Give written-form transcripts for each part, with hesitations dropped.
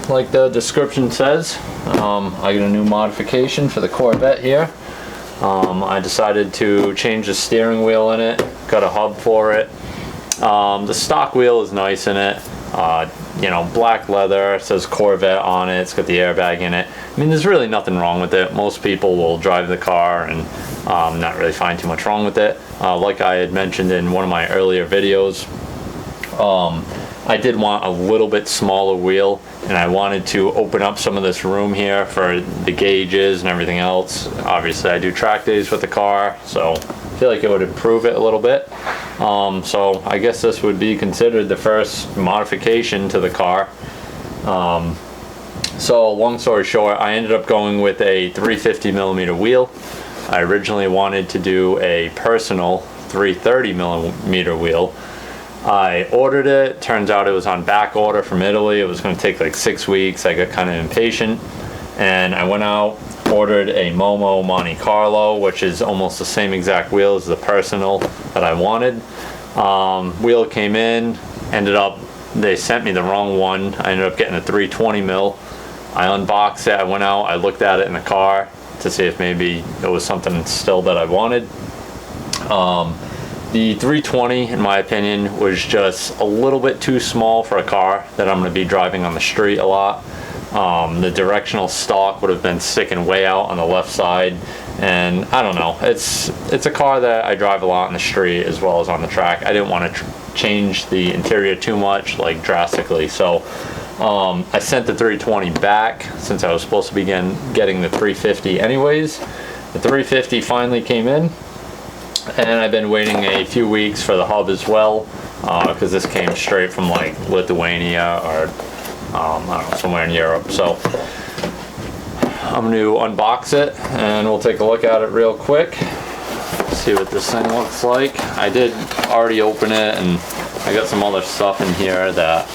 like the description says, I got a new modification for the Corvette here. I decided to change the steering wheel in it, got a hub for it. The stock wheel is nice in it. You know, black leather, it says Corvette on it, it's got the airbag in it. I mean, there's really nothing wrong with it. Most people will drive the car and not really find too much wrong with it. Like I had mentioned in one of my earlier videos, I did want a little bit smaller wheel, and I wanted to open up some of this room here for the gauges and everything else. Obviously I do track days with the car, so I feel like it would improve it a little bit. So I guess this would be considered the first modification to the car. So long story short, I ended up going with a 350 millimeter wheel. I originally wanted to do a personal 330 millimeter wheel. I ordered it, turns out it was on back order from Italy. It was going to take like 6 weeks. I got kind of impatient, and I went out, ordered a Momo Monte Carlo, which is almost the same exact wheel as the personal that I wanted. Wheel came in, they sent me the wrong one. I ended up getting a 320 mil. I unboxed it, I went out, I looked at it in the car to see if maybe it was something still that I wanted. The 320, in my opinion, was just a little bit too small for a car that I'm going to be driving on the street a lot. The directional stalk would have been sticking way out on the left side, and I don't know. It's a car that I drive a lot on the street as well as on the track. I didn't want to change the interior too much, like drastically. So I sent the 320 back since I was supposed to be getting the 350 anyways. The 350 finally came in. And I've been waiting a few weeks for the hub as well, because this came straight from like Lithuania or I don't know, somewhere in Europe. So I'm going to unbox it and we'll take a look at it real quick, see what this thing looks like. I did already open it, and I got some other stuff in here that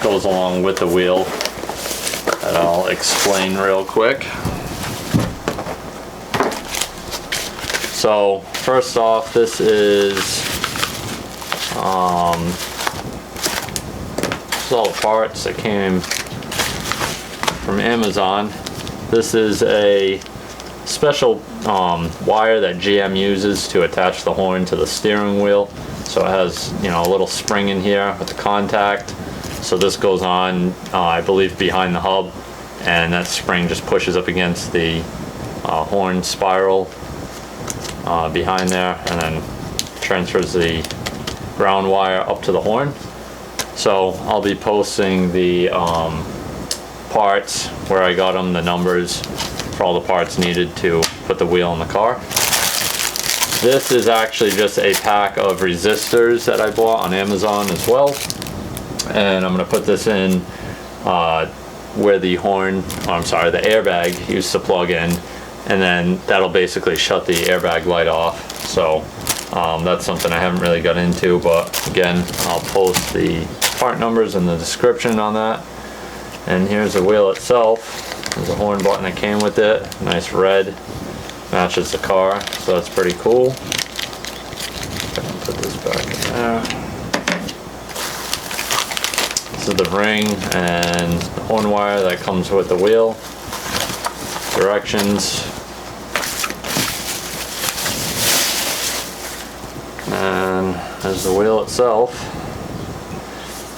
goes along with the wheel that I'll explain real quick. So first off, this is all the parts that came from Amazon. This is a special wire that GM uses to attach the horn to the steering wheel. So it has, you know, a little spring in here with the contact. So this goes on, I believe, behind the hub, and that spring just pushes up against the horn spiral behind there, and then transfers the ground wire up to the horn. So I'll be posting the parts, where I got them, the numbers for all the parts needed to put the wheel in the car. This is actually just a pack of resistors that I bought on Amazon as well, and I'm going to put this in where the the airbag used to plug in, and then that'll basically shut the airbag light off. So that's something I haven't really got into, but again, I'll post the part numbers in the description on that. And here's the wheel itself. There's a horn button that came with it, nice red, matches the car, so that's pretty cool. Put this back in there. This is the ring and the horn wire that comes with the wheel. Directions. And there's the wheel itself.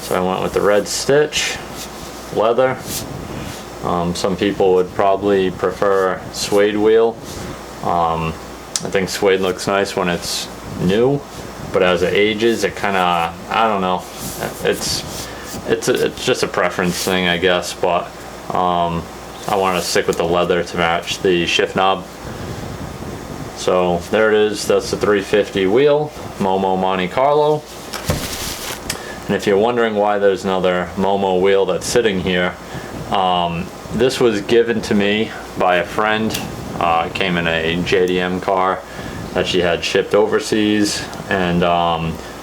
So I went with the red stitch, leather. Some people would probably prefer suede wheel. I think suede looks nice when it's new, but as it ages, it kind of, I don't know. It's just a preference thing, I guess. But I want to stick with the leather to match the shift knob. So there it is. That's the 350 wheel, Momo Monte Carlo. And if you're wondering why there's another Momo wheel that's sitting here, this was given to me by a friend. It came in a JDM car that she had shipped overseas, and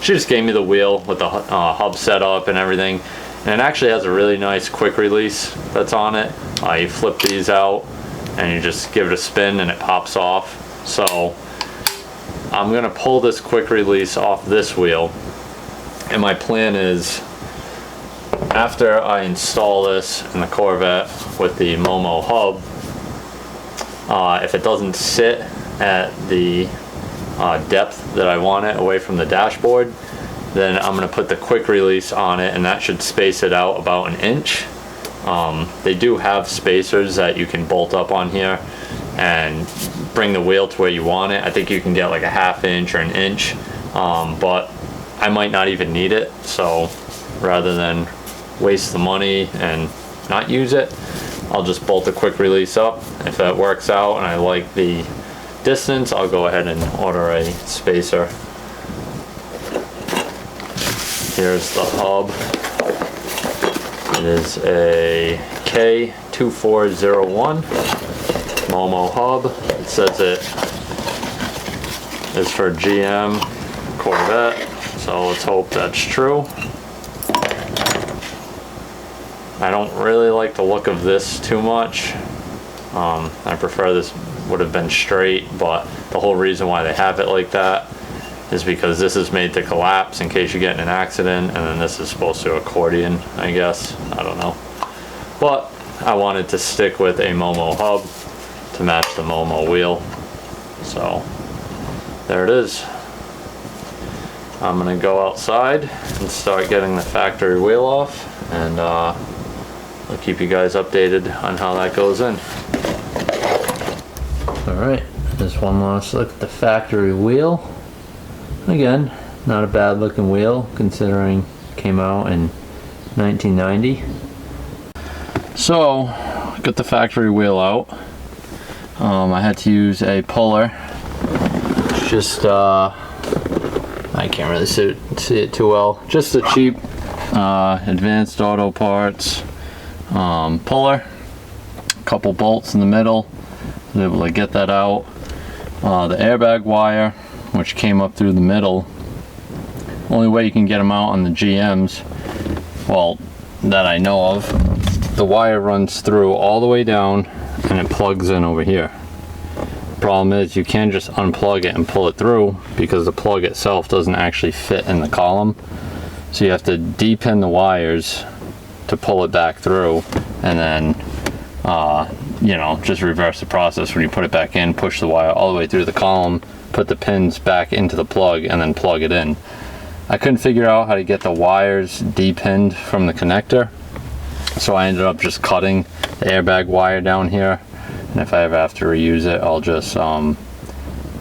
she just gave me the wheel with the hub setup and everything. And it actually has a really nice quick release that's on it. You flip these out and you just give it a spin and it pops off. So I'm gonna pull this quick release off this wheel, and my plan is after I install this in the Corvette with the Momo hub, if it doesn't sit at the depth that I want it away from the dashboard, then I'm going to put the quick release on it, and that should space it out about an inch. They do have spacers that you can bolt up on here and bring the wheel to where you want it. I think you can get like a 1/2 inch or an inch, but I might not even need it, so rather than waste the money and not use it, I'll just bolt the quick release up. If that works out and I like the distance, I'll go ahead and order a spacer. Here's the hub. It is a K2401 Momo hub. It says it is for GM Corvette, so let's hope that's true. I don't really like the look of this too much. I prefer this would have been straight, but the whole reason why they have it like that is because this is made to collapse in case you get in an accident, and then this is supposed to accordion, I guess. I don't know. But I wanted to stick with a Momo hub to match the Momo wheel. So there it is. I'm gonna go outside and start getting the factory wheel off, and I'll keep you guys updated on how that goes in. Alright, just one last look at the factory wheel. Again, not a bad looking wheel considering it came out in 1990. So, got the factory wheel out. I had to use a puller. Just, I can't really see it too well. Just a cheap Advanced Auto Parts puller. A couple bolts in the middle. I was able to get that out. The airbag wire, which came up through the middle. Only way you can get them out on the GMs, well, that I know of, the wire runs through all the way down and it plugs in over here. Problem is, you can't just unplug it and pull it through because the plug itself doesn't actually fit in the column. So you have to de-pin the wires to pull it back through, and then you know, just reverse the process when you put it back in, push the wire all the way through the column, put the pins back into the plug, and then plug it in. I couldn't figure out how to get the wires de-pinned from the connector, so I ended up just cutting the airbag wire down here, and if I ever have to reuse it, I'll just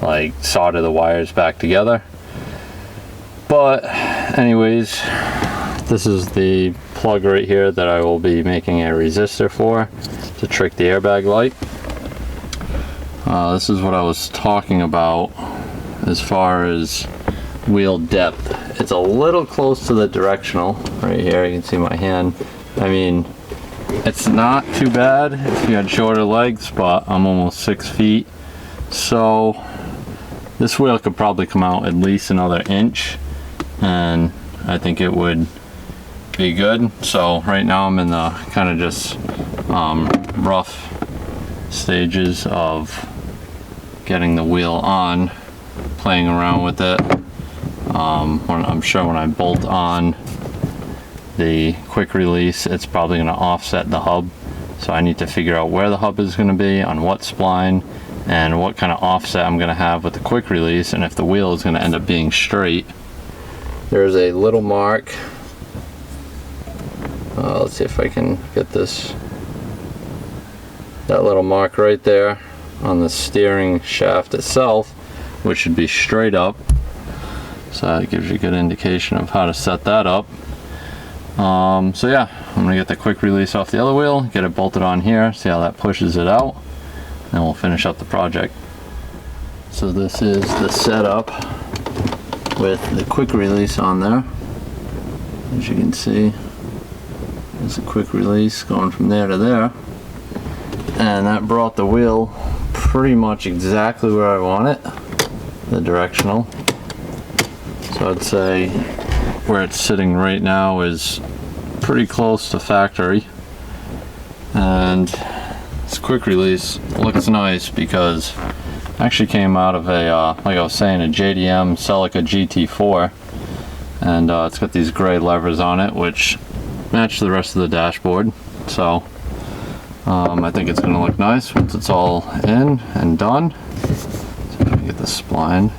like solder the wires back together. But anyways, this is the plug right here that I will be making a resistor for to trick the airbag light. This is what I was talking about as far as wheel depth. It's a little close to the directional right here. You can see my hand. I mean, it's not too bad if you had shorter legs, but I'm almost 6 feet, so this wheel could probably come out at least another inch, and I think it would be good. So right now I'm in the kind of just rough stages of getting the wheel on, playing around with it. I'm sure when I bolt on the quick release, it's probably going to offset the hub, so I need to figure out where the hub is going to be, on what spline, and what kind of offset I'm going to have with the quick release, and if the wheel is going to end up being straight. There's a little mark. Let's see if I can get this. That little mark right there on the steering shaft itself, which should be straight up. So that gives you a good indication of how to set that up. So yeah, I'm gonna get the quick release off the other wheel, get it bolted on here, see how that pushes it out, and we'll finish up the project. So this is the setup with the quick release on there. As you can see, there's a quick release going from there to there, and that brought the wheel pretty much exactly where I want it, the directional. So I'd say where it's sitting right now is pretty close to factory, and this quick release looks nice because it actually came out of a like I was saying, a JDM Celica GT4, and it's got these gray levers on it, which match the rest of the dashboard. So I think it's going to look nice once it's all in and done. So let me get this spline.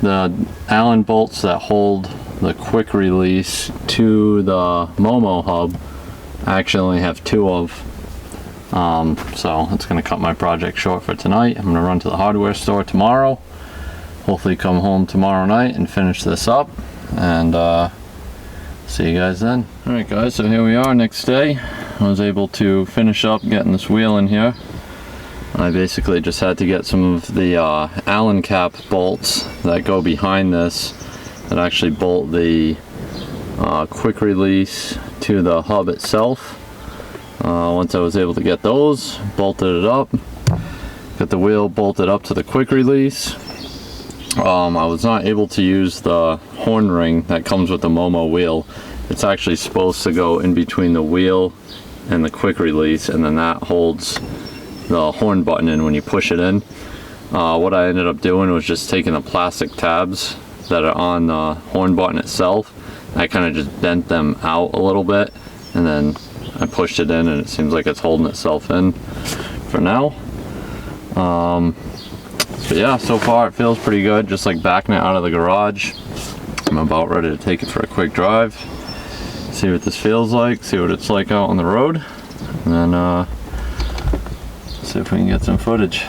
The Allen bolts that hold the quick release to the Momo hub, I actually only have 2 of. So it's going to cut my project short for tonight. I'm going to run to the hardware store tomorrow. Hopefully come home tomorrow night and finish this up. And see you guys then. Alright guys, so here we are, next day. I was able to finish up getting this wheel in here. I basically just had to get some of the Allen cap bolts that go behind this that actually bolt the quick release to the hub itself. Once I was able to get those, bolted it up, got the wheel bolted up to the quick release. I was not able to use the horn ring that comes with the Momo wheel. It's actually supposed to go in between the wheel and the quick release, and then that holds the horn button in when you push it in. What I ended up doing was just taking the plastic tabs that are on the horn button itself. I kind of just bent them out a little bit, and then I pushed it in, and it seems like it's holding itself in for now. But yeah, so far it feels pretty good, just like backing it out of the garage. I'm about ready to take it for a quick drive, see what this feels like, see what it's like out on the road, and then see if we can get some footage.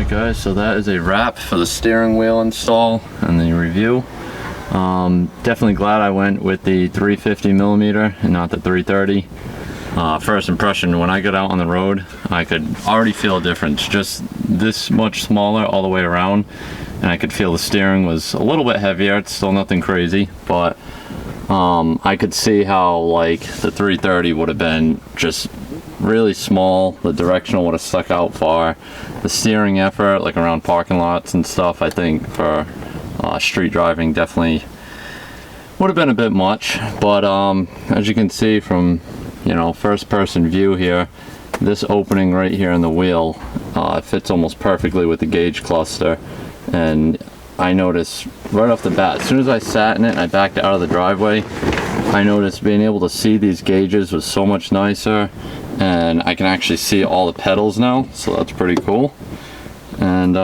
Guys, so that is a wrap for the steering wheel install and the review. Definitely glad I went with the 350mm and not the 330. First impression, when I got out on the road, I could already feel a difference. Just this much smaller all the way around, and I could feel the steering was a little bit heavier. It's still nothing crazy, but I could see how like the 330 would have been just really small. The directional would have stuck out far. The steering effort, like around parking lots and stuff, I think for street driving definitely would have been a bit much. But as you can see from, you know, first person view here, this opening right here in the wheel fits almost perfectly with the gauge cluster, and I noticed right off the bat, as soon as I sat in it and I backed out of the driveway, I noticed being able to see these gauges was so much nicer, and I can actually see all the pedals now, so that's pretty cool. And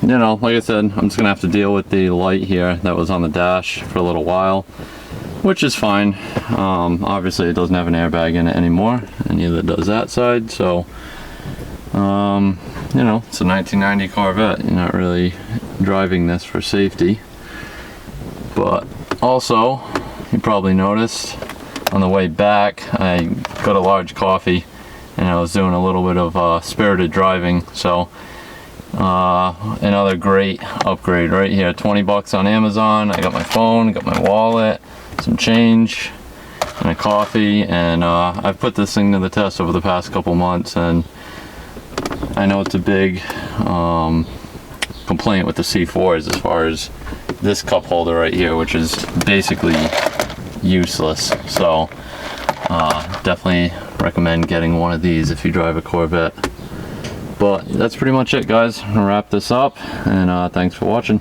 you know, like I said, I'm just gonna have to deal with the light here that was on the dash for a little while, which is fine. Obviously it doesn't have an airbag in it anymore, and neither does that side, so you know, it's a 1990 Corvette. You're not really driving this for safety. But also, you probably noticed on the way back I got a large coffee and I was doing a little bit of spirited driving, so another great upgrade right here. 20 bucks on Amazon. I got my phone, got my wallet, some change, and a coffee, and I've put this thing to the test over the past couple months, and I know it's a big complaint with the C4s as far as this cup holder right here, which is basically useless. So definitely recommend getting one of these if you drive a Corvette. But that's pretty much it, guys. I'm gonna wrap this up, and thanks for watching.